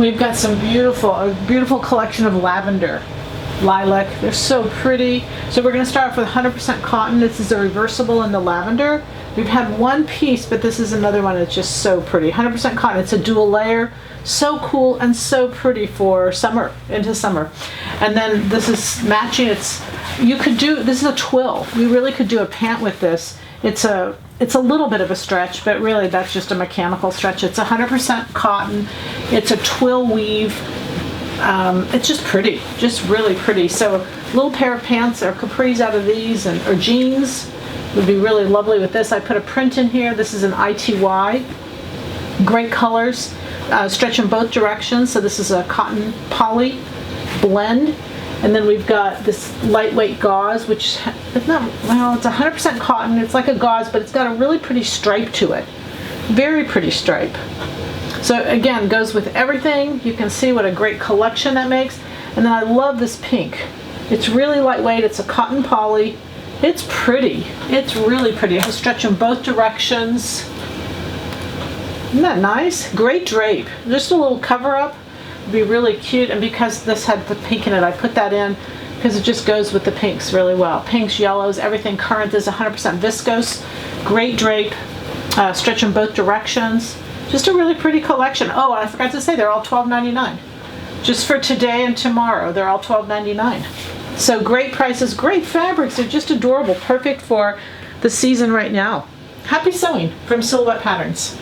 We've got some a beautiful collection of lavender, lilac. They're so pretty. So we're going to start off with 100% cotton. This is a reversible in the lavender. We've had one piece, but this is another one that's just so pretty. 100% cotton. It's a dual layer. So cool and so pretty for summer, into summer. And then this is matching. This is a twill. We really could do a pant with this. It's a little bit of a stretch, but really that's just a mechanical stretch. It's 100% cotton. It's a twill weave. It's just pretty, just really pretty. So a little pair of pants or capris out of these, or jeans would be really lovely with this. I put a print in here. This is an ITY. Great colors. Stretch in both directions. So this is a cotton poly blend. And then we've got this lightweight gauze, which it's not, well, it's 100% cotton. It's like a gauze, but it's got a really pretty stripe to it. Very pretty stripe. So again, goes with everything. You can see what a great collection that makes. And then I love this pink. It's really lightweight. It's a cotton poly. It's pretty. It's really pretty. It has stretch in both directions. Isn't that nice? Great drape. Just a little cover up. Be really cute, and because this had the pink in it, I put that in because it just goes with the pinks really well. Pinks, yellows, everything current is 100% viscose. Great drape, stretch in both directions. Just a really pretty collection. Oh, and I forgot to say they're all $12.99. Just for today and tomorrow, they're all $12.99. So great prices, great fabrics. They're just adorable, perfect for the season right now. Happy sewing from Silhouette Patterns.